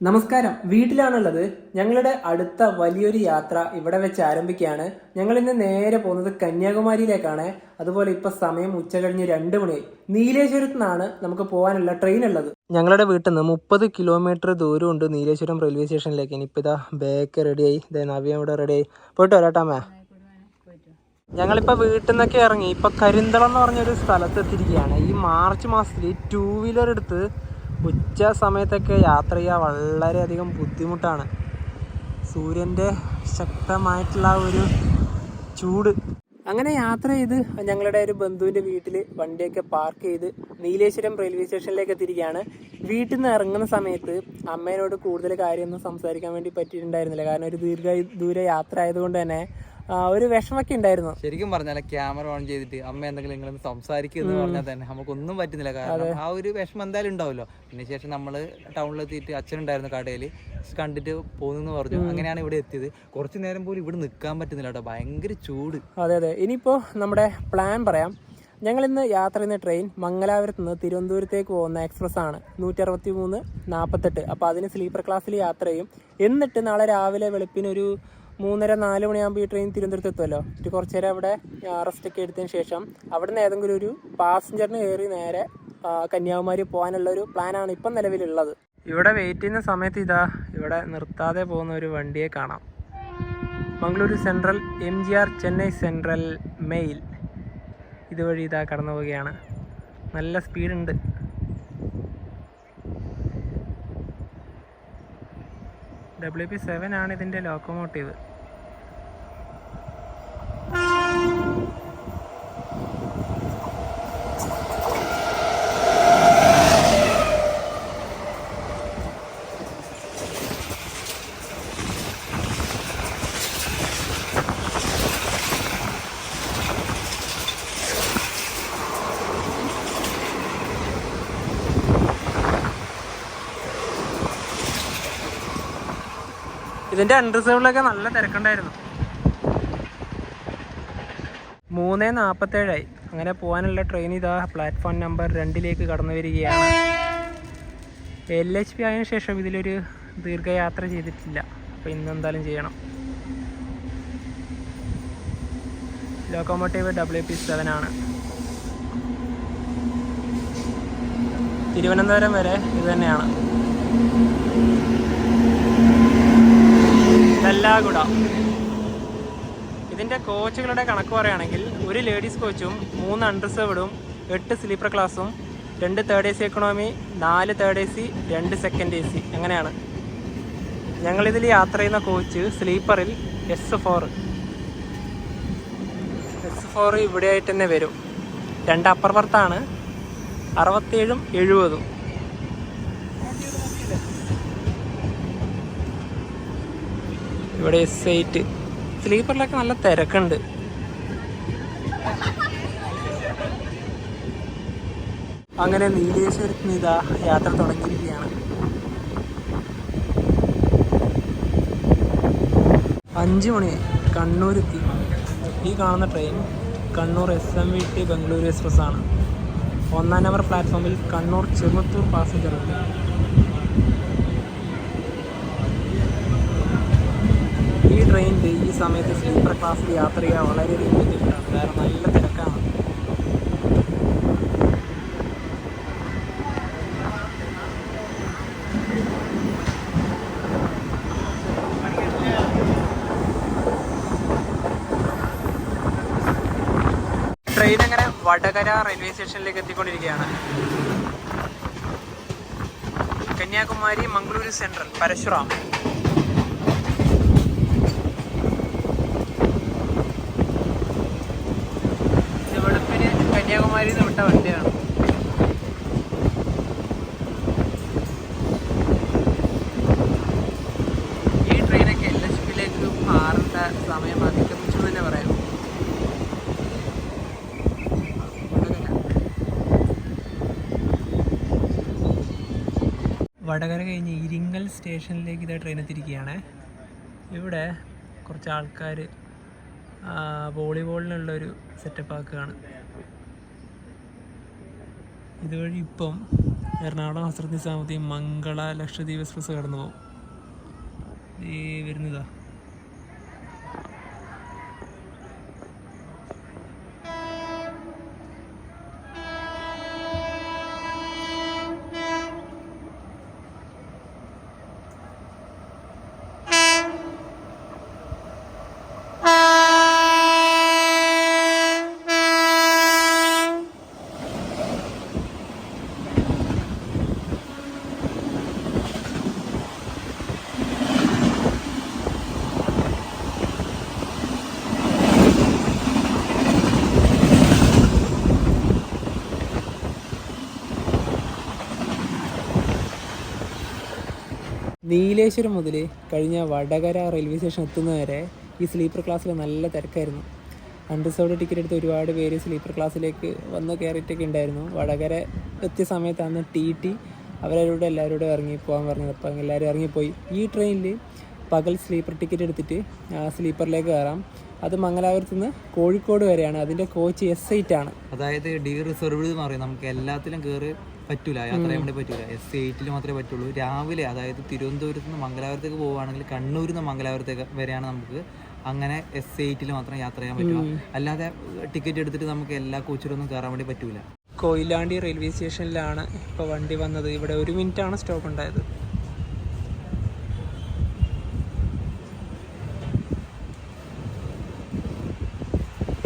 നമസ്കാരം, വീട്ടിലാണുള്ളത്. ഞങ്ങളുടെ അടുത്ത വലിയൊരു യാത്ര ഇവിടെ വെച്ച് ആരംഭിക്കുകയാണ്. ഞങ്ങൾ ഇന്ന് നേരെ പോകുന്നത് കന്യാകുമാരിയിലേക്കാണ്. അതുപോലെ ഇപ്പൊ സമയം ഉച്ച കഴിഞ്ഞ് 2 മണിയായി. നീലേശ്വരത്ത് നിന്നാണ് നമുക്ക് പോകാനുള്ള ട്രെയിൻ ഉള്ളത്. ഞങ്ങളുടെ വീട്ടിൽ നിന്ന് 30 കിലോമീറ്റർ ദൂരമുണ്ട് നീലേശ്വരം റെയിൽവേ സ്റ്റേഷനിലേക്ക്. ഇനിയിപ്പോൾ ഇതാ ബാഗ് റെഡിയായി, നവ്യ ഇവിടെ റെഡിയായി. പോയിട്ട് വരാട്ടാമേ. ഞങ്ങളിപ്പോൾ വീട്ടിൽ നിന്നൊക്കെ ഇറങ്ങി ഇപ്പൊ കരിന്തളം എന്ന് പറഞ്ഞൊരു സ്ഥലത്ത് എത്തിയിരിക്കുകയാണ്. ഈ മാർച്ച് മാസത്തിൽ 2 വീലർ എടുത്ത് ഉച്ച സമയത്തൊക്കെ യാത്ര ചെയ്യാൻ വളരെയധികം ബുദ്ധിമുട്ടാണ്. സൂര്യൻ്റെ ശക്തമായിട്ടുള്ള ഒരു ചൂട്. അങ്ങനെ യാത്ര ചെയ്ത് ഞങ്ങളുടെ ഒരു ബന്ധുവിൻ്റെ വീട്ടിൽ വണ്ടിയൊക്കെ പാർക്ക് ചെയ്ത് നീലേശ്വരം റെയിൽവേ സ്റ്റേഷനിലേക്ക് എത്തിയിരിക്കുകയാണ്. വീട്ടിൽ നിന്ന് ഇറങ്ങുന്ന സമയത്ത് അമ്മേനോട് കൂടുതൽ കാര്യമൊന്നും സംസാരിക്കാൻ വേണ്ടി പറ്റിയിട്ടുണ്ടായിരുന്നില്ല. കാരണം ഒരു ദൂര യാത്ര ആയതുകൊണ്ട് തന്നെ ഒരു വിഷമൊക്കെ ഉണ്ടായിരുന്നു. ശരിക്കും പറഞ്ഞാൽ ക്യാമറ ഓൺ ചെയ്തിട്ട് അമ്മ എന്തെങ്കിലും നിങ്ങളൊന്ന് സംസാരിക്കുക എന്ന് പറഞ്ഞാൽ തന്നെ നമുക്കൊന്നും പറ്റുന്നില്ല. കാരണം ആ ഒരു വിഷമം എന്തായാലും ഉണ്ടാവുമല്ലോ. പിന്നെ ശേഷം നമ്മള് ടൗണിലെത്തിയിട്ട് അച്ഛനുണ്ടായിരുന്നു കടയിൽ, കണ്ടിട്ട് പോകുന്നു പറഞ്ഞു. അങ്ങനെയാണ് ഇവിടെ എത്തിയത്. കുറച്ചു നേരം പോലും ഇവിടെ നിൽക്കാൻ പറ്റുന്നില്ല കേട്ടോ, ഭയങ്കര ചൂട്. അതെ. ഇനിയിപ്പോൾ നമ്മുടെ പ്ലാൻ പറയാം. ഞങ്ങളിന്ന് യാത്ര ചെയ്യുന്ന ട്രെയിൻ മംഗലാപുരത്ത് നിന്ന് തിരുവനന്തപുരത്തേക്ക് പോകുന്ന എക്സ്പ്രസ് ആണ് 163-48. അപ്പോൾ അതിന് സ്ലീപ്പർ ക്ലാസ്സിൽ യാത്ര ചെയ്യും. എന്നിട്ട് നാളെ രാവിലെ വെളുപ്പിന് ഒരു 3-4 മണിയാകുമ്പോൾ ഈ ട്രെയിൻ തിരുവനന്തപുരത്ത് എത്തുമല്ലോ. എന്നിട്ട് കുറച്ച് നേരം അവിടെ റെസ്റ്റൊക്കെ എടുത്തതിന് ശേഷം അവിടെ നിന്ന് ഏതെങ്കിലും ഒരു പാസഞ്ചറിന് കയറി നേരെ കന്യാകുമാരി പോകാനുള്ള ഒരു പ്ലാനാണ് ഇപ്പം നിലവിലുള്ളത്. ഇവിടെ വെയിറ്റ് ചെയ്യുന്ന സമയത്ത് ഇവിടെ നിർത്താതെ പോകുന്ന ഒരു വണ്ടിയെ കാണാം. Mangaluru Central MGR Chennai Central Mail ഇതുവഴി കടന്നു പോവുകയാണ്. നല്ല സ്പീഡുണ്ട്. WP7 ആണ് ഇതിൻ്റെ ലോക്കോമോട്ടീവ്. ഇതിൻ്റെ അൺറിസർവിലൊക്കെ നല്ല തിരക്കുണ്ടായിരുന്നു. 3:47 അങ്ങനെ പോകാനുള്ള ട്രെയിൻ പ്ലാറ്റ്ഫോം നമ്പർ 2 കടന്നു വരികയാണ്. LHP ആയതിനു ശേഷം ഇതിലൊരു ദീർഘയാത്ര ചെയ്തിട്ടില്ല. അപ്പോൾ ഇന്ന് എന്തായാലും ചെയ്യണം. ലോക്കോമോട്ടീവ് WP7 ആണ്. തിരുവനന്തപുരം വരെ ഇത് തന്നെയാണ്. കല്ലാകുട. ഇതിൻ്റെ കോച്ചുകളുടെ കണക്ക് പറയുകയാണെങ്കിൽ ഒരു ലേഡീസ് കോച്ചും 3 അൺറിസർവ്ഡും 8 സ്ലീപ്പർ ക്ലാസ്സും 2 third AC economy, 4 third AC, 2 second AC അങ്ങനെയാണ്. ഞങ്ങളിതിൽ യാത്ര ചെയ്യുന്ന കോച്ച് സ്ലീപ്പറിൽ S4 ഇവിടെ ആയിട്ട് തന്നെ വരും. 2 അപ്പർ ബർത്താണ്, 67ഉം 70ഉം. ഇവിടെ S8 സ്ലീപ്പറിലൊക്കെ നല്ല തിരക്കുണ്ട്. അങ്ങനെ നീലേശ്വരത്ത് നിന്ന് യാത്ര തുടങ്ങിയിരിക്കുകയാണ്. 5 മണിയായി. കണ്ണൂരെത്തി. ഈ കാണുന്ന train Kannur SMVT Bengaluru express ആണ്. 1-ാം നമ്പർ പ്ലാറ്റ്ഫോമിൽ കണ്ണൂർ ചെറുവത്തൂർ പാസഞ്ചർ ഉണ്ട്. ഈ ട്രെയിനിൽ ഈ സമയത്ത് സ്ലീപ്പർ ക്ലാസ്സിൽ യാത്ര ചെയ്യാൻ വളരെയധികം ബുദ്ധിമുട്ടാണ്. കാരണം നല്ല തിരക്കാണ്. ട്രെയിൻ അങ്ങനെ വടകര റെയിൽവേ സ്റ്റേഷനിലേക്ക് എത്തിക്കൊണ്ടിരിക്കുകയാണ്. കന്യാകുമാരി മംഗളൂരു സെൻട്രൽ പരശുറാം. കന്യാകുമാരിയിൽ നിന്ന് വിട്ട വണ്ടിയാണ്. ഈ ട്രെയിനൊക്കെ LHPയിലേക്ക് മാറേണ്ട സമയം അതിക്രമിച്ചു തന്നെ പറയാം. വടകര കഴിഞ്ഞ് ഇരിങ്ങൽ സ്റ്റേഷനിലേക്ക് ട്രെയിൻ എത്തിയിരിക്കുകയാണ്. ഇവിടെ കുറച്ച് ആൾക്കാർ വോളിബോളിനുള്ളൊരു സെറ്റപ്പ് ആക്കുകയാണ്. ഇതുവഴി ഇപ്പം എറണാകുളം ഹസ്രത്ത് നിസാമുദ്ദീൻ മംഗള ലക്ഷദ്വീപ് എക്സ്പ്രസ് കടന്നു പോകും. ഈ വരുന്നതാ. നീലേശ്വരം മുതൽ കഴിഞ്ഞ വടകര റെയിൽവേ സ്റ്റേഷൻ എത്തുന്നവരെ ഈ സ്ലീപ്പർ ക്ലാസ്സിൽ നല്ല തിരക്കായിരുന്നു. അൺറിസർവ്ഡ് ടിക്കറ്റ് എടുത്ത് ഒരുപാട് പേര് സ്ലീപ്പർ ക്ലാസ്സിലേക്ക് വന്ന് കയറിയിട്ടൊക്കെ ഉണ്ടായിരുന്നു. വടകര എത്തിയ സമയത്താണ് ടി അവരോട് എല്ലാവരോടും ഇറങ്ങി പോകാൻ പറഞ്ഞത്. അപ്പം എല്ലാവരും ഇറങ്ങിപ്പോയി. ഈ ട്രെയിനിൽ പകൽ സ്ലീപ്പർ ടിക്കറ്റ് എടുത്തിട്ട് സ്ലീപ്പറിലേക്ക് കയറാം. അത് മംഗലാപുരത്ത് നിന്ന് കോഴിക്കോട് വരെയാണ്. അതിൻ്റെ കോച്ച് S8 ആണ്. അതായത് ഡി റിസർവ്ഡ് എന്ന് പറയും. നമുക്ക് എല്ലാത്തിലും കയറി പറ്റൂല, യാത്ര ചെയ്യാൻ വേണ്ടി പറ്റൂല. S8 മാത്രമേ പറ്റുള്ളൂ. രാവിലെ അതായത് തിരുവനന്തപുരത്ത് നിന്ന് മംഗലാപുരത്തേക്ക് പോവുകയാണെങ്കിൽ കണ്ണൂരിൽ നിന്ന് മംഗലാപുരത്തേക്ക് വരെയാണ് നമുക്ക് അങ്ങനെ S8 മാത്രം യാത്ര ചെയ്യാൻ പറ്റുക. അല്ലാതെ ടിക്കറ്റ് എടുത്തിട്ട് നമുക്ക് എല്ലാ കോച്ചിലൊന്നും കയറാൻ വേണ്ടി പറ്റൂല. കൊയിലാണ്ടി റെയിൽവേ സ്റ്റേഷനിലാണ് ഇപ്പോൾ വണ്ടി വന്നത്. ഇവിടെ 1 മിനിറ്റാണ് സ്റ്റോപ്പ് ഉണ്ടായത്.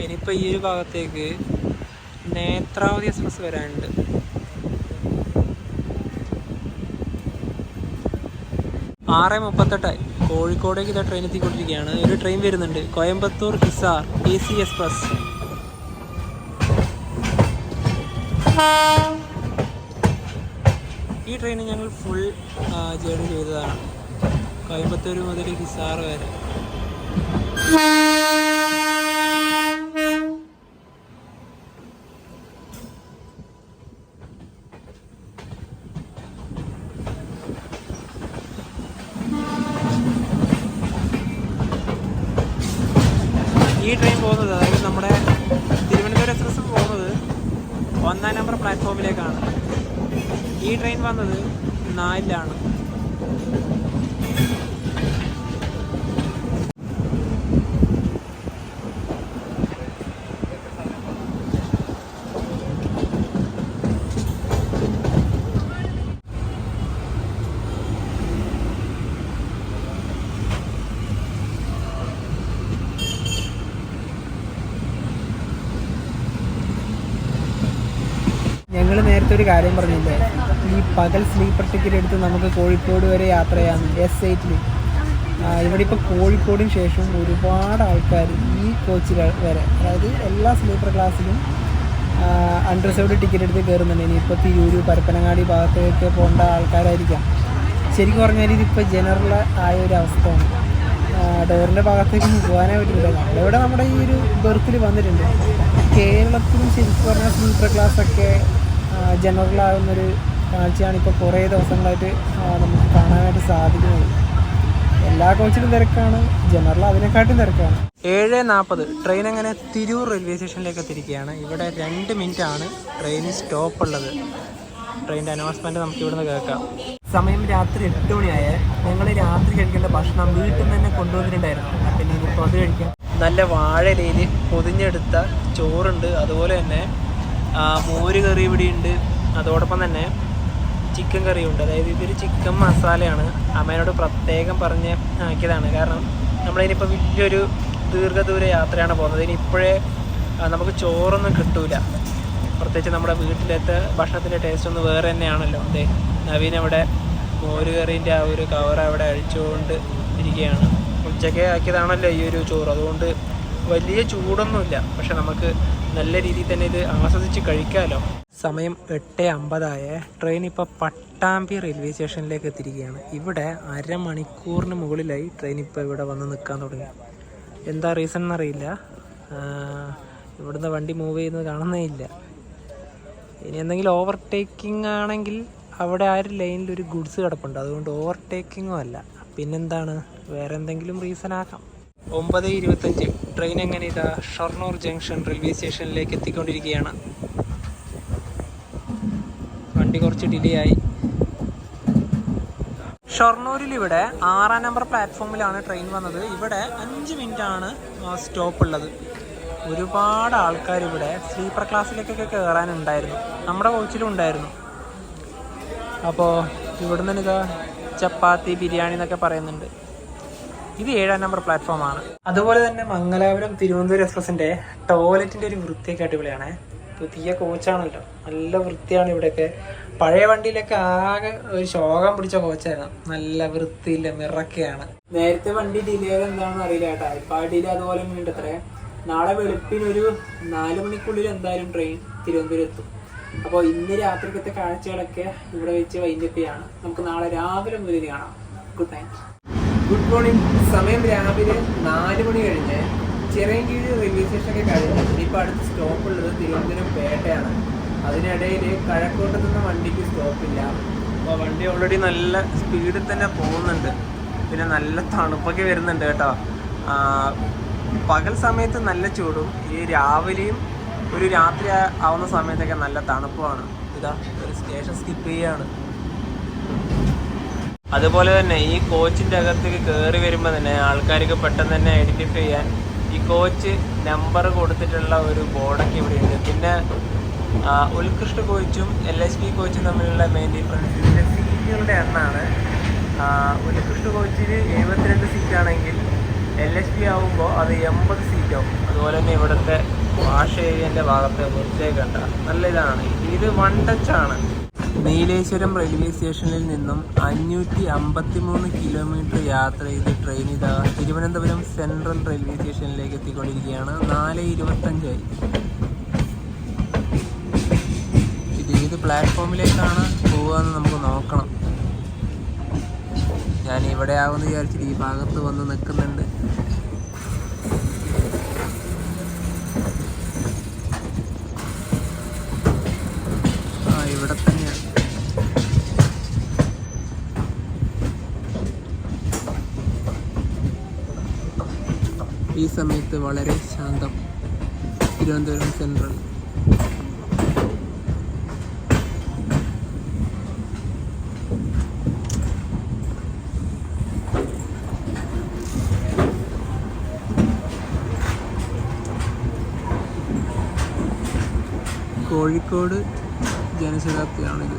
ഇനിയിപ്പോൾ ഈ ഒരു ഭാഗത്തേക്ക് നേത്രാവതി എക്സ്പ്രസ് വരാനുണ്ട്. ആറ് 38 കോഴിക്കോടേക്ക് ഇതാ ട്രെയിൻ എത്തിക്കൊണ്ടിരിക്കുകയാണ്. ഒരു ട്രെയിൻ വരുന്നുണ്ട്, കോയമ്പത്തൂർ ഹിസാർ AC എക്സ്പ്രസ്. ഈ ട്രെയിൻ ഞങ്ങൾ ഫുൾ ജേർണി ചെയ്തതാണ്, കോയമ്പത്തൂർ മുതൽ ഹിസാർ വരെ. ഈ ട്രെയിൻ പോകുന്നത്, അതായത് നമ്മുടെ തിരുവനന്തപുരം എക്സ്പ്രസ് പോകുന്നത് 1-ാം നമ്പർ പ്ലാറ്റ്ഫോമിലേക്കാണ്. ഈ ട്രെയിൻ വന്നത് 4-ലാണ്. ഞങ്ങൾ നേരത്തെ ഒരു കാര്യം പറഞ്ഞില്ലേ, ഈ പകൽ സ്ലീപ്പർ ടിക്കറ്റ് എടുത്ത് നമുക്ക് കോഴിക്കോട് വരെ യാത്ര ചെയ്യാം S8. ഇവിടെ ഇപ്പോൾ കോഴിക്കോടിന് ശേഷം ഒരുപാട് ആൾക്കാർ ഈ കോച്ചിൽ വരെ, അതായത് എല്ലാ സ്ലീപ്പർ ക്ലാസ്സിലും അൺറിസർവ്ഡ് ടിക്കറ്റ് എടുത്ത് കയറുന്നുണ്ട്. ഇനിയിപ്പോൾ തിരൂര് പരപ്പനങ്ങാടി ഭാഗത്തേക്ക് പോകേണ്ട ആൾക്കാരായിരിക്കാം. ശരിക്കും പറഞ്ഞാൽ ഇതിപ്പോൾ ജനറൽ ആയ ഒരു അവസ്ഥയാണ്. ഡോറിൻ്റെ ഭാഗത്തേക്ക് പോകാനേ പറ്റില്ല. നമ്മളിവിടെ നമ്മുടെ ഈ ഒരു ബെർത്തിൽ വന്നിട്ടുണ്ട്. കേരളത്തിലും ശരിക്കും പറഞ്ഞാൽ സ്ലീപ്പർ ക്ലാസ്സൊക്കെ ജനറലാകുന്നൊരു കാഴ്ചയാണ് ഇപ്പോൾ കുറേ ദിവസങ്ങളായിട്ട് നമുക്ക് കാണാനായിട്ട് സാധിക്കുന്നത്. എല്ലാ കോച്ചിലും തിരക്കാണ്, ജനറൽ അതിനെക്കാട്ടും തിരക്കാണ്. 7:40 ട്രെയിൻ അങ്ങനെ തിരൂർ റെയിൽവേ സ്റ്റേഷനിലേക്ക് എത്തിയിരിക്കുകയാണ്. ഇവിടെ 2 മിനിറ്റാണ് ട്രെയിൻ സ്റ്റോപ്പ് ഉള്ളത്. ട്രെയിനിൻ്റെ അനൗൺസ്മെൻറ്റ് നമുക്ക് ഇവിടുന്ന് കേൾക്കാം. സമയം രാത്രി 8 മണിയായ ഞങ്ങൾ രാത്രി കഴിക്കേണ്ട ഭക്ഷണം വീട്ടിൽ നിന്ന് തന്നെ കൊണ്ടുവന്നിട്ടുണ്ടായിരുന്നു. പിന്നെ ഇപ്പോൾ അത് കഴിക്കാം. നല്ല വാഴയിലയിൽ പൊതിഞ്ഞെടുത്ത ചോറുണ്ട്, അതുപോലെ തന്നെ മോര് കറി ഇവിടെയുണ്ട്. അതോടൊപ്പം തന്നെ ചിക്കൻ കറിയുണ്ട്. അതായത് ഇതൊരു ചിക്കൻ മസാലയാണ്. അമ്മേനോട് പ്രത്യേകം പറഞ്ഞ് ആക്കിയതാണ്. കാരണം നമ്മളിനിപ്പോൾ വലിയൊരു ദീർഘദൂര യാത്രയാണ് പോകുന്നത്. ഇനി ഇപ്പോഴേ നമുക്ക് ചോറൊന്നും കിട്ടൂല. പ്രത്യേകിച്ച് നമ്മുടെ വീട്ടിലത്തെ ഭക്ഷണത്തിൻ്റെ ടേസ്റ്റ് ഒന്ന് വേറെ തന്നെയാണല്ലോ. അതെ, നവീൻ അവിടെ മോര് കറീൻ്റെ ആ ഒരു കവർ അവിടെ അഴിച്ചുകൊണ്ട് ഇരിക്കുകയാണ്. ഉച്ചയ്ക്ക് ആക്കിയതാണല്ലോ ഈ ഒരു ചോറ്, അതുകൊണ്ട് വലിയ ചൂടൊന്നുമില്ല. പക്ഷെ നമുക്ക് നല്ല രീതിയിൽ തന്നെ ഇത് ആസ്വദിച്ച് കഴിക്കാമല്ലോ. സമയം 8:50 ട്രെയിൻ ഇപ്പോൾ പട്ടാമ്പി റെയിൽവേ സ്റ്റേഷനിലേക്ക് എത്തിയിരിക്കുകയാണ്. ഇവിടെ അരമണിക്കൂറിന് മുകളിലായി ട്രെയിൻ ഇപ്പോൾ ഇവിടെ വന്ന് നിൽക്കാൻ തുടങ്ങി. എന്താ റീസൺ എന്നറിയില്ല. ഇവിടുന്ന് വണ്ടി മൂവ് ചെയ്യുന്നത് കാണുന്നേ ഇല്ല. ഇനി എന്തെങ്കിലും ഓവർടേക്കിംഗ് ആണെങ്കിൽ അവിടെ ആ ഒരു ലൈനിൽ ഒരു ഗുഡ്സ് കിടപ്പുണ്ട്, അതുകൊണ്ട് ഓവർടേക്കിങ്ങും അല്ല. പിന്നെന്താണ്, വേറെ എന്തെങ്കിലും റീസൺ ആക്കാം. 9:25 ട്രെയിൻ എങ്ങനെ ഇതാ ഷൊർണൂർ ജംഗ്ഷൻ റെയിൽവേ സ്റ്റേഷനിലേക്ക് എത്തിക്കൊണ്ടിരിക്കുകയാണ്. വണ്ടി കുറച്ച് ഡിലേ ആയി. ഷൊർണൂരിൽ ഇവിടെ 6-ാം നമ്പർ പ്ലാറ്റ്ഫോമിലാണ് ട്രെയിൻ വന്നത്. ഇവിടെ 5 മിനിറ്റാണ് സ്റ്റോപ്പ് ഉള്ളത്. ഒരുപാട് ആൾക്കാർ ഇവിടെ സ്ലീപ്പർ ക്ലാസ്സിലേക്കൊക്കെ കയറാനുണ്ടായിരുന്നു. നമ്മുടെ കോച്ചിലും ഉണ്ടായിരുന്നു. അപ്പോൾ ഇവിടെ നിന്ന് ഇതാ ചപ്പാത്തി ബിരിയാണി എന്നൊക്കെ പറയുന്നുണ്ട്. ഇത് 7-ാം നമ്പർ പ്ലാറ്റ്ഫോമാണ്. അതുപോലെ തന്നെ മംഗലാപുരം തിരുവനന്തപുരം എക്സ്പ്രസിൻ്റെ ടോയ്ലറ്റിൻ്റെ ഒരു വൃത്തിയൊക്കെ അടിപൊളിയാണ്. പുതിയ കോച്ചാണല്ലോ, നല്ല വൃത്തിയാണ് ഇവിടെയൊക്കെ. പഴയ വണ്ടിയിലൊക്കെ ആകെ ഒരു ശോകം പിടിച്ച കോച്ചായിരുന്നു. നല്ല വൃത്തിയില്ല, മിറൊക്കെയാണ്. നേരത്തെ വണ്ടി ഡിലേ എന്താണെന്ന് അറിയില്ല കേട്ടോ. ഇപ്പം ആ ഡിലേ അതുപോലെ ഉണ്ട്. അത്രേ നാളെ വെളുപ്പിനൊരു 4 മണിക്കുള്ളിൽ എന്തായാലും ട്രെയിൻ തിരുവനന്തപുരം എത്തും. അപ്പോൾ ഇന്ന് രാത്രിക്കത്തെ കാഴ്ചകളൊക്കെ ഇവിടെ വെച്ച് വൈൻഡപ്പിയാണ്. നമുക്ക് നാളെ രാവിലെ മുതൽ കാണാം. Good night. Good morning. സമയം രാവിലെ 4 മണി കഴിഞ്ഞ് ചിറയൻകീഴ് റെയിൽവേ സ്റ്റേഷനൊക്കെ കഴിഞ്ഞ് ഇനിയിപ്പോൾ അടുത്ത സ്റ്റോപ്പ് ഉള്ളത് തിരുവനന്തപുരം പേട്ടയാണ്. അതിനിടയിൽ കഴക്കൂട്ട് നിന്ന് വണ്ടിക്ക് സ്റ്റോപ്പില്ല. അപ്പോൾ വണ്ടി ഓൾറെഡി നല്ല സ്പീഡിൽ തന്നെ പോകുന്നുണ്ട്. പിന്നെ നല്ല തണുപ്പൊക്കെ വരുന്നുണ്ട് കേട്ടോ. പകൽ സമയത്ത് നല്ല ചൂടും ഈ രാവിലെയും ഒരു രാത്രി ആവുന്ന സമയത്തൊക്കെ നല്ല തണുപ്പുമാണ്. ഇതാ ഒരു സ്റ്റേഷൻ സ്കിപ്പ് ചെയ്യാണ്. അതുപോലെ തന്നെ ഈ കോച്ചിൻ്റെ അകത്തേക്ക് കയറി വരുമ്പോൾ തന്നെ ആൾക്കാർക്ക് പെട്ടെന്ന് തന്നെ ഐഡൻറ്റിഫൈ ചെയ്യാൻ ഈ കോച്ച് നമ്പർ കൊടുത്തിട്ടുള്ള ഒരു ബോർഡൊക്കെ ഇവിടെയുണ്ട്. പിന്നെ ഉത്കൃഷ്ട കോച്ചും LHP കോച്ചും തമ്മിലുള്ള മെയിൻ ഡിഫറൻസ് ഇതിൻ്റെ സീറ്റുകളുടെ എണ്ണമാണ്. ഉത്കൃഷ്ട കോച്ചിന് 72 സീറ്റാണെങ്കിൽ LHP ആകുമ്പോൾ അത് 80 സീറ്റാവും. അതുപോലെ തന്നെ ഇവിടുത്തെ വാഷ് ഏരിയൻ്റെ ഭാഗത്ത് വൃത്തിയൊക്കെ ഉണ്ട്. നല്ല ഇതാണ്. ഇത് 1 ടച്ചാണ്. നീലേശ്വരം റെയിൽവേ സ്റ്റേഷനിൽ നിന്നും 553 കിലോമീറ്റർ യാത്ര ചെയ്ത് ട്രെയിൻ ഇതാ തിരുവനന്തപുരം സെൻട്രൽ റെയിൽവേ സ്റ്റേഷനിലേക്ക് എത്തിക്കൊണ്ടിരിക്കുകയാണ്. 4:25 ഇത് ഏത് പ്ലാറ്റ്ഫോമിലേക്കാണ് പോവുകയെന്ന് നമുക്ക് നോക്കണം. ഞാൻ ഇവിടെ ആവുമെന്ന് വിചാരിച്ചിട്ട് ഈ ഭാഗത്ത് വന്ന് നിൽക്കുന്നുണ്ട്. ഇവിടെ തന്നെയാണ്. ഈ സമയത്ത് വളരെ ശാന്തം. തിരുവനന്തപുരം സെൻട്രൽ. കോഴിക്കോട് ജനശതാബ്ദിയാണിത്.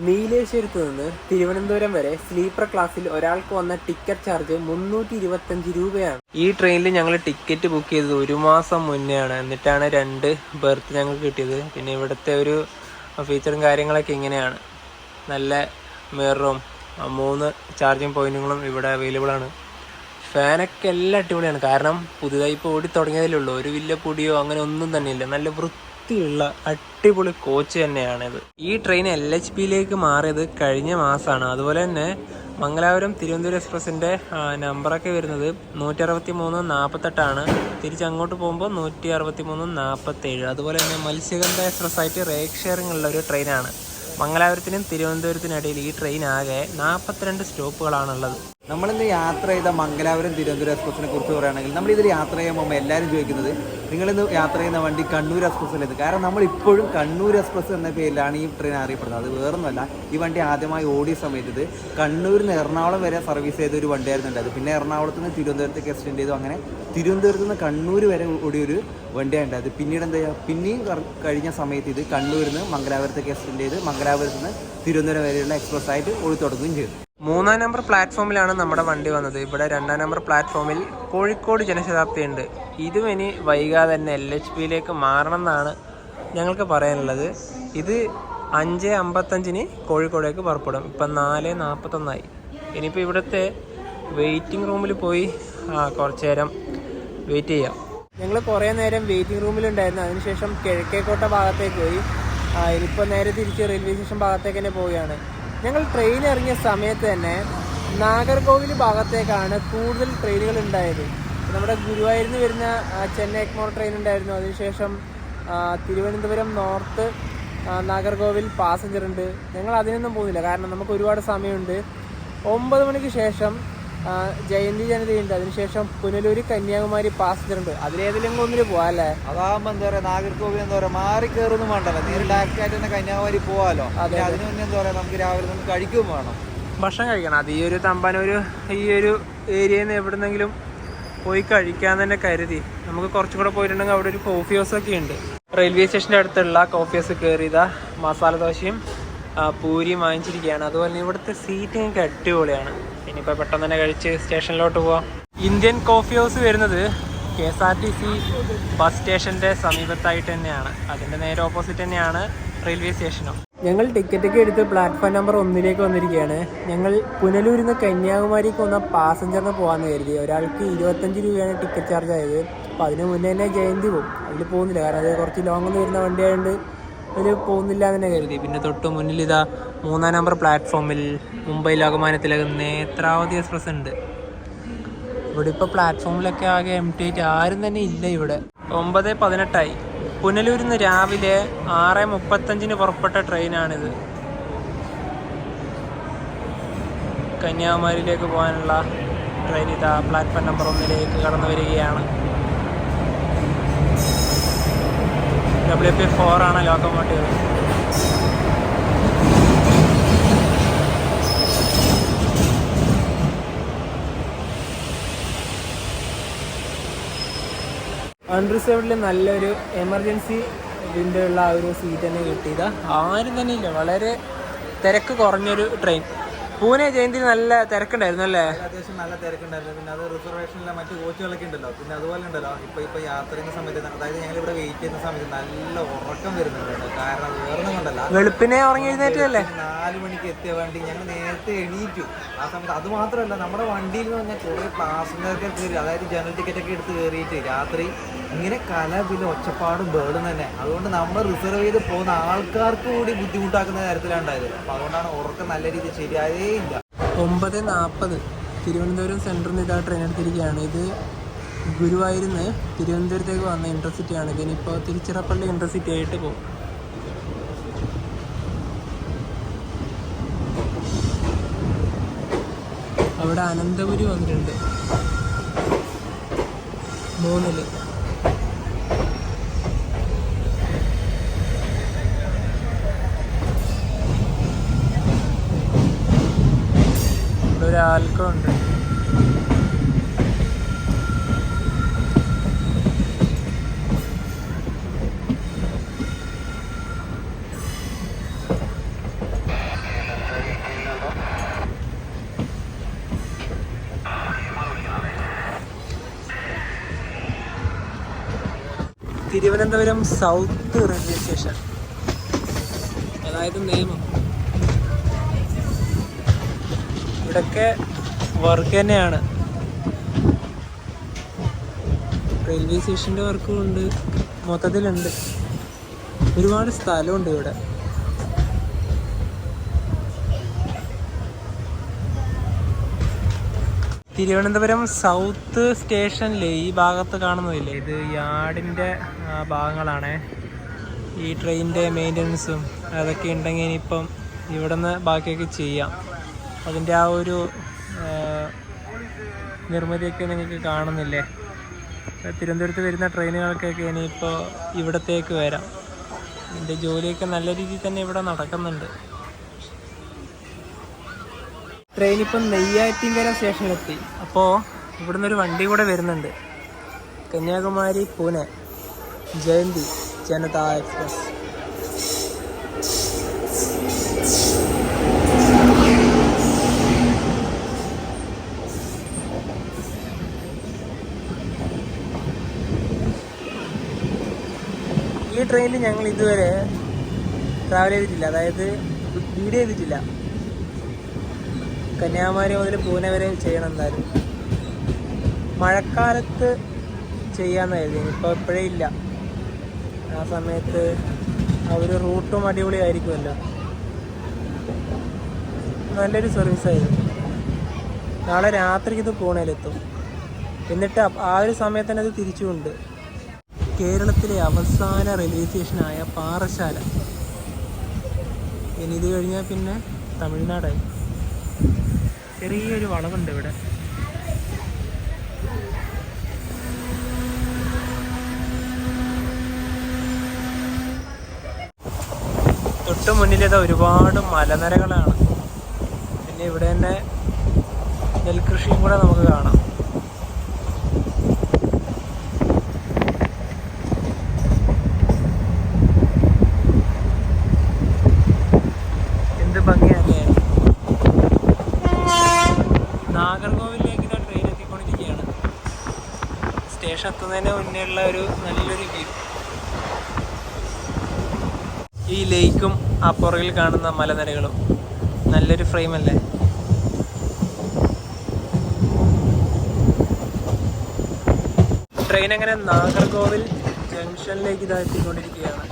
നീലേശ്വരത്ത് നിന്ന് തിരുവനന്തപുരം വരെ സ്ലീപ്പർ ക്ലാസ്സിൽ ഒരാൾക്ക് വന്ന ടിക്കറ്റ് ചാർജ് 325 രൂപയാണ്. ഈ ട്രെയിനിൽ ഞങ്ങൾ ടിക്കറ്റ് ബുക്ക് ചെയ്തത് 1 മാസം മുന്നെയാണ്. എന്നിട്ടാണ് 2 ബെർത്ത് ഞങ്ങൾക്ക് കിട്ടിയത്. പിന്നെ ഇവിടുത്തെ ഒരു ഫീച്ചറും കാര്യങ്ങളൊക്കെ ഇങ്ങനെയാണ്. നല്ല മിററും 3 ചാർജിങ് പോയിന്റുകളും ഇവിടെ അവൈലബിൾ ആണ്. ഫാനൊക്കെ എല്ലാം അടിപൊളിയാണ്. കാരണം പുതുതായി ഇപ്പോൾ ഓടി തുടങ്ങിയതേ ഉള്ളൂ. ഒരു വലിയ പൊടിയോ അങ്ങനെ ഒന്നും തന്നെയില്ല. നല്ല വൃത്തിയുള്ള അടിപൊളി കോച്ച് തന്നെയാണിത്. ഈ ട്രെയിൻ LHPയിലേക്ക് മാറിയത് കഴിഞ്ഞ മാസമാണ്. അതുപോലെ തന്നെ മംഗലാപുരം തിരുവനന്തപുരം എക്സ്പ്രസിൻ്റെ നമ്പറൊക്കെ വരുന്നത് 163-48 തിരിച്ചങ്ങോട്ട് പോകുമ്പോൾ 163-47. അതുപോലെ തന്നെ മത്സ്യഗന്ധ എക്സ്പ്രസ്സായിട്ട് റേക്ക് ഷെയറിംഗ് ഉള്ള ഒരു ട്രെയിനാണ്. മംഗലാപുരത്തിനും തിരുവനന്തപുരത്തിനിടയിൽ ഈ ട്രെയിൻ ആകെ 42 സ്റ്റോപ്പുകളാണുള്ളത്. നമ്മളിന്ന് യാത്ര ചെയ്ത മംഗലാപുരം തിരുവനന്തപുരം എക്സ്പ്രസിനെ കുറിച്ച് പറയുകയാണെങ്കിൽ നമ്മളിതിൽ യാത്ര ചെയ്യുമ്പോൾ എല്ലാവരും ചോദിക്കുന്നത് നിങ്ങളിന്ന് യാത്ര ചെയ്യുന്ന വണ്ടി കണ്ണൂർ എക്സ്പ്രസ്സിലെന്ന്. കാരണം നമ്മളിപ്പോഴും കണ്ണൂർ എക്സ്പ്രസ് എന്ന പേരിലാണ് ഈ ട്രെയിൻ അറിയപ്പെടുന്നത്. അത് വേറൊന്നുമല്ല, ഈ വണ്ടി ആദ്യമായി ഓടിയ സമയത്ത് ഇത് കണ്ണൂരിൽ നിന്ന് എറണാകുളം വരെ സർവീസ് ചെയ്ത ഒരു വണ്ടിയായിരുന്നു ഉണ്ടായത്. പിന്നെ എറണാകുളത്ത് നിന്ന് തിരുവനന്തപുരത്തേക്ക് എക്സ്റ്റെൻഡ് ചെയ്തു. അങ്ങനെ തിരുവനന്തപുരത്ത് നിന്ന് കണ്ണൂർ വരെ ഓടിയൊരു വണ്ടിയാണ് ഉണ്ടായത്. പിന്നീട് എന്താ ചെയ്യുക, പിന്നെയും കഴിഞ്ഞ സമയത്ത് ഇത് കണ്ണൂരിൽ നിന്ന് മംഗലാപുരത്തേക്ക് എക്സ്റ്റെൻഡ് ചെയ്ത് മംഗലാപുരത്ത് നിന്ന് തിരുവനന്തപുരം വരെയുള്ള എക്സ്പ്രസ് ആയിട്ട് ഓടി തുടങ്ങുകയും ചെയ്തു. 3-ാം നമ്പർ പ്ലാറ്റ്ഫോമിലാണ് നമ്മുടെ വണ്ടി വന്നത്. ഇവിടെ 2-ാം നമ്പർ പ്ലാറ്റ്ഫോമിൽ കോഴിക്കോട് ജനശതാബ്ദി ഉണ്ട്. ഇതും ഇനി വൈകാതെ തന്നെ LHPയിലേക്ക് മാറണം എന്നാണ് ഞങ്ങൾക്ക് പറയാനുള്ളത്. ഇത് 5:55 കോഴിക്കോടേക്ക് പുറപ്പെടും. ഇപ്പം 4:41. ഇനിയിപ്പോൾ ഇവിടുത്തെ വെയിറ്റിംഗ് റൂമിൽ പോയി കുറച്ച് നേരം വെയിറ്റ് ചെയ്യാം. ഞങ്ങൾ കുറേ നേരം വെയിറ്റിംഗ് റൂമിലുണ്ടായിരുന്നു. അതിനുശേഷം കിഴക്കേക്കോട്ട ഭാഗത്തേക്ക് പോയി. ഇനിയിപ്പോൾ നേരെ തിരിച്ച് റെയിൽവേ സ്റ്റേഷൻ ഭാഗത്തേക്ക് തന്നെ പോവുകയാണ്. ഞങ്ങൾ ട്രെയിൻ ഇറങ്ങിയ സമയത്ത് തന്നെ നാഗർകോവിൽ ഭാഗത്തേക്കാണ് കൂടുതൽ ട്രെയിനുകൾ ഉണ്ടായത്. നമ്മുടെ ഗുരുവായൂരിൽ നിന്ന് വരുന്ന ചെന്നൈ എഗ്മോർ ട്രെയിൻ ഉണ്ടായിരുന്നു. അതിനുശേഷം തിരുവനന്തപുരം നോർത്ത് നാഗർകോവിൽ പാസഞ്ചർ ഉണ്ട്. ഞങ്ങൾ അതിനൊന്നും പോകുന്നില്ല, കാരണം നമുക്ക് ഒരുപാട് സമയമുണ്ട്. 9 മണിക്ക് ശേഷം ജയന്തി ജനതയുണ്ട്, അതിനുശേഷം പുനലൂര് കന്യാകുമാരി പാസഞ്ചർ ഉണ്ട്. അതിലേതെങ്കിലും ഒന്നിന് പോവാം അല്ലേ? അതാകുമ്പോ എന്താ പറയാ, നാഗർകോവിൽ എന്താ പറയാ മാറി കയറൊന്നും വേണ്ടല്ലോ, നേരെ ഡയറക്റ്റ് ആയിട്ട് തന്നെ കന്യാകുമാരി പോവാലോ. അതിന് മുന്നേ എന്താ പറയാ, നമുക്ക് രാവിലെ നമുക്ക് കഴിക്കുകയും വേണം, ഭക്ഷണം കഴിക്കണം. അത് ഈ ഒരു തമ്പാനൂര് ഈ ഒരു ഏരിയയിൽ നിന്ന് എവിടുന്നെങ്കിലും പോയി കഴിക്കാൻ തന്നെ കരുതി. നമുക്ക് കുറച്ചും കൂടെ പോയിട്ടുണ്ടെങ്കിൽ അവിടെ ഒരു കോഫി ഹൗസ് ഒക്കെ ഉണ്ട്. റെയിൽവേ സ്റ്റേഷൻ്റെ അടുത്തുള്ള കോഫി ഹൗസ് കയറിയതാ മസാല ദോശയും പൂരിയും വാങ്ങിച്ചിരിക്കുകയാണ്. അതുപോലെ തന്നെ ഇവിടുത്തെ സീറ്റ് എനിക്ക് അടിപൊളിയാണ്. ഇനിയിപ്പോൾ പെട്ടെന്ന് തന്നെ കഴിച്ച് സ്റ്റേഷനിലോട്ട് പോവാം. ഇന്ത്യൻ കോഫി ഹൗസ് വരുന്നത് KSRTC ബസ് സ്റ്റേഷൻ്റെ സമീപത്തായിട്ട് തന്നെയാണ്. അതിൻ്റെ നേരെ ഓപ്പോസിറ്റ് തന്നെയാണ് റെയിൽവേ സ്റ്റേഷനും. ഞങ്ങൾ ടിക്കറ്റൊക്കെ എടുത്ത് പ്ലാറ്റ്ഫോം നമ്പർ 1 വന്നിരിക്കുകയാണ്. ഞങ്ങൾ പുനലൂരിൽ നിന്ന് കന്യാകുമാരിക്ക് വന്ന പാസഞ്ചറിന് പോകാമെന്ന് കരുതി. ഒരാൾക്ക് 25 രൂപയാണ് ടിക്കറ്റ് ചാർജ് ആയത്. അപ്പോൾ അതിന് മുന്നേ തന്നെ ജയന്തി പോകും, അതിൽ പോകുന്നില്ല, കാരണം അത് കുറച്ച് ലോങ്ങിൽ നിന്ന് വരുന്ന വണ്ടി ആയതുകൊണ്ട് അതിൽ പോകുന്നില്ല എന്ന് തന്നെ കരുതി. പിന്നെ തൊട്ട് മുന്നിൽ ഇതാ 3 നമ്പർ പ്ലാറ്റ്ഫോമിൽ മുംബൈ ലോകമാന്യ നേത്രാവതി എക്സ്പ്രസ് ഉണ്ട്. ഇവിടെ ഇപ്പോൾ പ്ലാറ്റ്ഫോമിലൊക്കെ ആകെ empty ആയിട്ട് ആരും തന്നെ ഇല്ല. ഇവിടെ 9:18 പുനലൂരിൽ നിന്ന് രാവിലെ 6:35 പുറപ്പെട്ട ട്രെയിനാണിത്. കന്യാകുമാരിയിലേക്ക് പോകാനുള്ള ട്രെയിൻ ഇതാ പ്ലാറ്റ്ഫോം നമ്പർ 1 കടന്നു വരികയാണ്. WP4 ആണ് ലോക്കോമോട്ടീവ്. അൺറിസർവ്ഡിൽ നല്ലൊരു എമർജൻസി വിൻഡോ ഉള്ള ആ ഒരു സീറ്റ് തന്നെ കിട്ടിയത്. ആരും തന്നെ ഇല്ല, വളരെ തിരക്ക് കുറഞ്ഞൊരു ട്രെയിൻ. പൂനെ ജയന്തി നല്ല തിരക്കുണ്ടായിരുന്നു അല്ലേ? അത്യാവശ്യം നല്ല തിരക്കുണ്ടായിരുന്നു. പിന്നെ അത് റിസർവേഷനിലെ മറ്റു കോച്ചുകളൊക്കെ ഉണ്ടല്ലോ. പിന്നെ അതുപോലെ ഉണ്ടല്ലോ ഇപ്പൊ യാത്ര ചെയ്യുന്ന സമയത്ത്, അതായത് ഞങ്ങൾ ഇവിടെ വെയിറ്റ് ചെയ്യുന്ന സമയത്ത് നല്ല ഉറക്കം വരുന്നുണ്ട്. കാരണം അത് വേറൊന്നും കൊണ്ടല്ല, വെളുപ്പിനെ ഉറങ്ങി എഴുന്നേറ്റല്ലേ. 4 മണിക്ക് എത്തിയ വണ്ടി ഞങ്ങൾ നേരത്തെ എണീറ്റു ആ സമയത്ത്. അത് മാത്രമല്ല, നമ്മുടെ വണ്ടിയിൽ നിന്ന് പറഞ്ഞാൽ കുറേ പാസഞ്ചർക്ക് കയറി, അതായത് ജനറൽ ടിക്കറ്റൊക്കെ എടുത്ത് കയറിയിട്ട് രാത്രി ഇങ്ങനെ കലപില ഒച്ചപ്പാടും ബേർഡും തന്നെ. അതുകൊണ്ട് നമ്മൾ റിസർവ് ചെയ്ത് പോകുന്ന ആൾക്കാർക്ക് കൂടി ബുദ്ധിമുട്ടാക്കുന്ന തരത്തിലാണ് ഉണ്ടായത്. അപ്പോൾ അതുകൊണ്ടാണ് ഉറക്കം നല്ല രീതിയിൽ ശരിയായേ ഇല്ല. 9:40 തിരുവനന്തപുരം സെൻട്രൽ നിന്ന് ഇതാ ട്രെയിൻ എടുത്തിരിക്കുകയാണ്. ഇത് ഗുരുവായൂരിന്ന് തിരുവനന്തപുരത്തേക്ക് വന്ന ഇൻ്റർസിറ്റിയാണ്. ഇതിനിപ്പോൾ തിരുച്ചിറപ്പള്ളി ഇൻ്റർസിറ്റി ആയിട്ട് പോകും. അവിടെ അനന്തപുരി വന്നിട്ടുണ്ട് 3. ഒരു ആൽക്കോ ഉണ്ട്. തിരുവനന്തപുരം സൗത്ത് റെയിൽവേ സ്റ്റേഷൻ, അതായത് നേമം. ഇവിടൊക്കെ വർക്ക് തന്നെയാണ്. റെയിൽവേ സ്റ്റേഷൻ്റെ വർക്കും ഉണ്ട്, മൊത്തത്തിലുണ്ട്. ഒരുപാട് സ്ഥലമുണ്ട് ഇവിടെ. തിരുവനന്തപുരം സൗത്ത് സ്റ്റേഷനിൽ ഈ ഭാഗത്ത് കാണുന്നതില്ലേ, ഇത് യാർഡിൻ്റെ ഭാഗങ്ങളാണ്. ഈ ട്രെയിനിൻ്റെ മെയിൻ്റനൻസും അതൊക്കെ ഉണ്ടെങ്കിൽ ഇനിയിപ്പം ഇവിടെ നിന്ന് ബാക്കിയൊക്കെ ചെയ്യാം. അതിൻ്റെ ആ ഒരു നിർമ്മിതിയൊക്കെ നിങ്ങൾക്ക് കാണുന്നില്ലേ. തിരുവനന്തപുരത്ത് വരുന്ന ട്രെയിനുകൾക്കൊക്കെ ഇനിയിപ്പോൾ ഇവിടത്തേക്ക് വരാം. ഇതിൻ്റെ ജോലിയൊക്കെ നല്ല രീതിയിൽ തന്നെ ഇവിടെ നടക്കുന്നുണ്ട്. ട്രെയിൻ ഇപ്പം നെയ്യാറ്റിൻകര സ്റ്റേഷനിലെത്തി. അപ്പോൾ ഇവിടുന്ന് ഒരു വണ്ടി കൂടെ വരുന്നുണ്ട്, കന്യാകുമാരി പൂനെ ജയന്തി ജനതാ എക്സ്പ്രസ്. ഈ ട്രെയിനിൽ ഞങ്ങൾ ഇതുവരെ ട്രാവൽ ചെയ്തിട്ടില്ല, അതായത് വീഡിയോ ചെയ്തിട്ടില്ല. കന്യാകുമാരി മുതൽ പൂനെ വരെ ചെയ്യണം എന്തായാലും. മഴക്കാലത്ത് ചെയ്യാമെന്നായിരുന്നു, ഇപ്പോൾ ഇപ്പോഴേ ഇല്ല. ആ സമയത്ത് ആ ഒരു റൂട്ടും അടിപൊളിയായിരിക്കുമല്ലോ. നല്ലൊരു സർവീസായിരുന്നു. നാളെ രാത്രിക്ക് ഇത് പൂനെയിലെത്തും. എന്നിട്ട് ആ ഒരു സമയത്ത് തന്നെ അത് തിരിച്ചുകൊണ്ട് കേരളത്തിലെ അവസാന റെയിൽവേ സ്റ്റേഷനായ പാറശാല ഇനി ഇത് കഴിഞ്ഞാൽ പിന്നെ തമിഴ്നാടായി. ചെറിയൊരു വളവുണ്ട് ഇവിടെ. തൊട്ട് മുന്നിലേത് ഒരുപാട് മലനിരകളാണ്. പിന്നെ ഇവിടെ തന്നെ നെൽകൃഷിയും കൂടെ നമുക്ക് കാണാം. എന്ത് ഭംഗിയല്ലേ. നാഗർകോവിലേക്ക് ട്രെയിൻ എത്തിക്കൊണ്ടിരിക്കുകയാണ്. സ്റ്റേഷൻ എത്തുന്നതിന് മുന്നേ ഉള്ള ഒരു നല്ലൊരു വ്യൂ. ഈ ലേക്കും ആ പുറകിൽ കാണുന്ന മലനിരകളും നല്ലൊരു ഫ്രെയിം അല്ലേ. ട്രെയിൻ അങ്ങനെ നാഗർകോവിൽ ജംഗ്ഷനിലേക്ക് എത്തിക്കൊണ്ടിരിക്കുകയാണ്.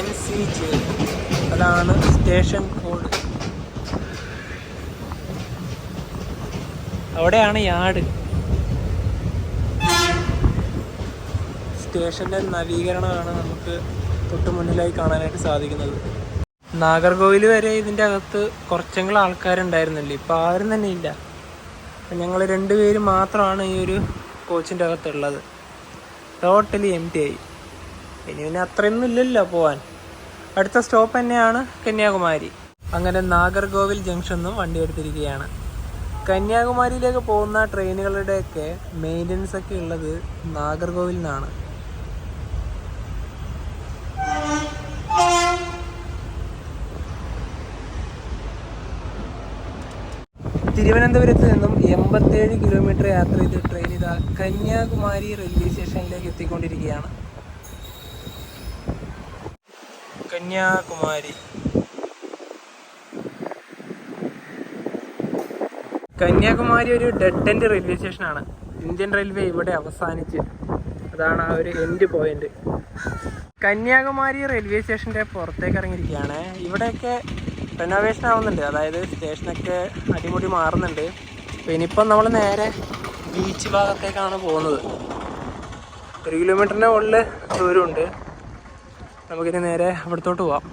NCJ അതാണ് സ്റ്റേഷൻ കോഡ്. അവിടെയാണ് യാർഡ്. സ്റ്റേഷൻ്റെ നവീകരണമാണ് നമുക്ക് തൊട്ട് മുന്നിലായി കാണാനായിട്ട് സാധിക്കുന്നത്. നാഗർകോവിൽ വരെ ഇതിൻ്റെ അകത്ത് കുറച്ചെങ്കിലും ആൾക്കാരുണ്ടായിരുന്നില്ല. ഇപ്പം ആരും തന്നെ ഇല്ല. ഞങ്ങൾ 2 പേര് മാത്രമാണ് ഈ ഒരു കോച്ചിൻ്റെ അകത്തുള്ളത്. ടോട്ടലി എംപ്റ്റി ആയി. ഇനി പിന്നെ അത്രയൊന്നും ഇല്ലല്ലോ പോവാൻ. അടുത്ത സ്റ്റോപ്പ് തന്നെയാണ് കന്യാകുമാരി. അങ്ങനെ നാഗർകോവിൽ ജംഗ്ഷനിൽ വണ്ടി എടുത്തിരിക്കുകയാണ്. കന്യാകുമാരിയിലേക്ക് പോകുന്ന ട്രെയിനുകളുടെയൊക്കെ മെയിൻ്റനൻസ് ഒക്കെ ഉള്ളത് നാഗർകോവിൽ നിന്നാണ്. തിരുവനന്തപുരത്ത് നിന്നും 87 കിലോമീറ്റർ യാത്ര ചെയ്ത് ട്രെയിൻ ഇതാ കന്യാകുമാരി റെയിൽവേ സ്റ്റേഷനിലേക്ക് എത്തിക്കൊണ്ടിരിക്കുകയാണ്. കന്യാകുമാരി ഒരു ഡെഡ് എൻഡ് റെയിൽവേ സ്റ്റേഷനാണ്. ഇന്ത്യൻ റെയിൽവേ ഇവിടെ അവസാനിച്ച്. അതാണ് ആ ഒരു എൻഡ് പോയിന്റ്. കന്യാകുമാരി റെയിൽവേ സ്റ്റേഷൻ്റെ പുറത്തേക്ക് ഇറങ്ങിയിരിക്കുകയാണ്. ഇവിടെയൊക്കെ റെനോവേഷൻ ആവുന്നുണ്ട്. അതായത് സ്റ്റേഷനൊക്കെ അടിമുടി മാറുന്നുണ്ട്. അപ്പോൾ ഇനിയിപ്പം നമ്മൾ നേരെ ബീച്ച് ഭാഗത്തേക്കാണ് പോകുന്നത്. 1 കിലോമീറ്ററിൻ്റെ ഉള്ളിൽ ദൂരമുണ്ട്. നമുക്കിനി നേരെ അവിടത്തോട്ട് പോവാം.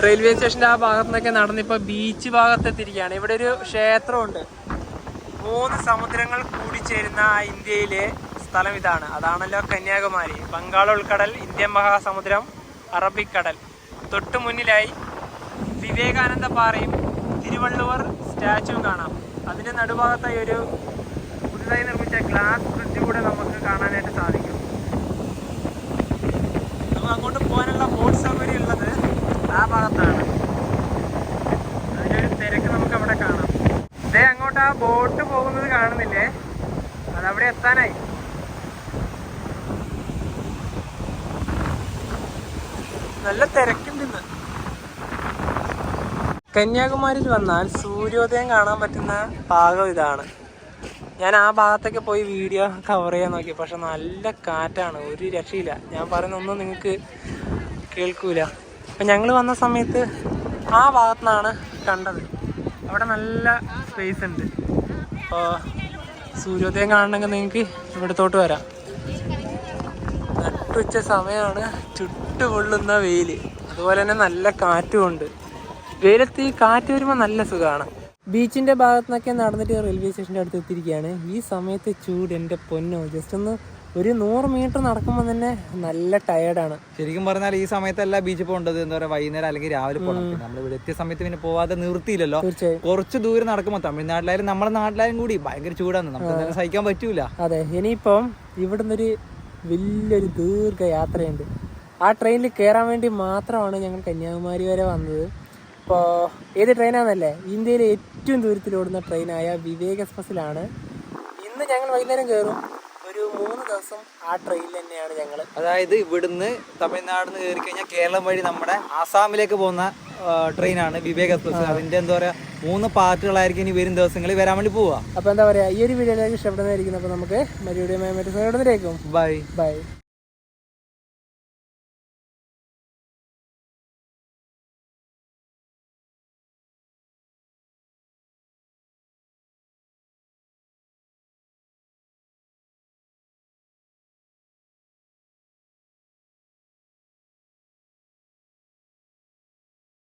റെയിൽവേ സ്റ്റേഷൻ്റെ ആ ഭാഗത്തു നിന്നൊക്കെ നടന്നിപ്പോൾ ബീച്ച് ഭാഗത്തെത്തിയിരിക്കുകയാണ്. ഇവിടെ ഒരു ക്ഷേത്രമുണ്ട്. 3 സമുദ്രങ്ങൾ കൂടിച്ചേരുന്ന ഇന്ത്യയിലെ സ്ഥലം ഇതാണ്. അതാണല്ലോ കന്യാകുമാരി. ബംഗാൾ ഉൾക്കടൽ, ഇന്ത്യൻ മഹാസമുദ്രം, അറബിക്കടൽ. തൊട്ടു മുന്നിലായി വിവേകാനന്ദ പാറയും തിരുവള്ളുവർ സ്റ്റാച്ചുവും കാണാം. അതിൻ്റെ നടുഭാഗത്തായി ഒരു പുതുതായി നിർമ്മിച്ച ഗ്ലാസ് ബ്രിഡ്ജ് കൂടെ നമുക്ക് കാണാനായിട്ട് സാധിക്കും. നമുക്ക് അങ്ങോട്ട് പോകാനുള്ള ബോട്ട് സൗകര്യം ഉള്ളത് ആ ഭാഗത്താണ്. അതിനൊരു തിരക്ക് നമുക്ക് അവിടെ കാണാം. ഇതേ അങ്ങോട്ട് ആ ബോട്ട് പോകുന്നത് കാണുന്നില്ലേ, അതവിടെ എത്താനായി. നല്ല തിരക്കുണ്ട് ഇന്ന്. കന്യാകുമാരിയിൽ വന്നാൽ സൂര്യോദയം കാണാൻ പറ്റുന്ന ഭാഗം ഇതാണ്. ഞാൻ ആ ഭാഗത്തൊക്കെ പോയി വീഡിയോ കവർ ചെയ്യാൻ നോക്കി. പക്ഷെ നല്ല കാറ്റാണ്, ഒരു രക്ഷയില്ല. ഞാൻ പറയുന്നൊന്നും നിങ്ങൾക്ക് കേൾക്കൂല. അപ്പം ഞങ്ങൾ വന്ന സമയത്ത് ആ ഭാഗത്തു നിന്നാണ് കണ്ടത്. അവിടെ നല്ല സ്പേസ് ഉണ്ട്. അപ്പോൾ സൂര്യോദയം കാണണമെങ്കിൽ നിങ്ങൾക്ക് ഇവിടത്തോട്ട് വരാം. നട്ടുച്ച സമയമാണ്, ചുട്ടുപൊള്ളുന്ന വെയിൽ. അതുപോലെ തന്നെ നല്ല കാറ്റുമുണ്ട്. വെയിലത്ത് ഈ കാറ്റ് വരുമ്പോൾ നല്ല സുഖമാണ്. ബീച്ചിൻ്റെ ഭാഗത്തു നിന്നൊക്കെ നടന്നിട്ട് റെയിൽവേ സ്റ്റേഷൻ്റെ അടുത്ത് എത്തിയിരിക്കുകയാണ്. ഈ സമയത്ത് ചൂട് എൻ്റെ പൊന്നോ, ജസ്റ്റ് ഒന്ന് ഒരു 100 മീറ്റർ നടക്കുമ്പോൾ തന്നെ നല്ല ടയേർഡാണ്. ശരിക്കും പറഞ്ഞാൽ ഈ സമയത്തല്ല ബീച്ചിൽ പോകേണ്ടത്. എന്താ പറയുക, വൈകുന്നേരം അല്ലെങ്കിൽ രാവിലെ പോകണം. നമ്മൾ ഇവിടെ എത്തിയ സമയത്ത് പിന്നെ പോവാതെ നിർത്തിയില്ലല്ലോ. കുറച്ച് ദൂരം നടക്കുമ്പോൾ തമിഴ്നാട്ടിലായാലും നമ്മുടെ നാട്ടിലായാലും കൂടി ഭയങ്കര ചൂടാണ്. നമുക്ക് എന്തായാലും സഹിക്കാൻ പറ്റൂല. അതെ, ഇനിയിപ്പം ഇവിടുന്ന് ഒരു വലിയൊരു ദീർഘയാത്രയുണ്ട്. ആ ട്രെയിനിൽ കയറാൻ വേണ്ടി മാത്രമാണ് ഞങ്ങൾ കന്യാകുമാരി വരെ വന്നത്. ഇപ്പോൾ ഏത് ട്രെയിനാണെന്നല്ലേ, ഇന്ത്യയിലെ ഏറ്റവും ദൂരത്തിൽ ഓടുന്ന ട്രെയിനായ വിവേക് എക്സ്പ്രസ്സിലാണ്. ഇന്ന് ഞങ്ങൾ വൈകുന്നേരം കയറും. ഒരു 3 ദിവസം ആ ട്രെയിനിൽ തന്നെയാണ് ഞങ്ങൾ. അതായത് ഇവിടുന്ന് തമിഴ്നാട് നിന്ന് കയറി കഴിഞ്ഞാൽ കേരളം വഴി നമ്മുടെ ആസാമിലേക്ക് പോകുന്ന ട്രെയിനാണ് വിവേക് എക്സ്പ്രസ്. അതിന്റെ എന്താ പറയാ 3 പാർട്ടുകളായിരിക്കും ഇനി വരും ദിവസങ്ങളിൽ വരാൻ വേണ്ടി പോവുക. അപ്പോൾ എന്താ പറയാ, ഈ ഒരു വീഡിയോയിലേക്ക് ഇഷ്ടപ്പെടുന്നതായിരിക്കും. അപ്പോൾ നമുക്ക് മറ്റൊരു ബൈ.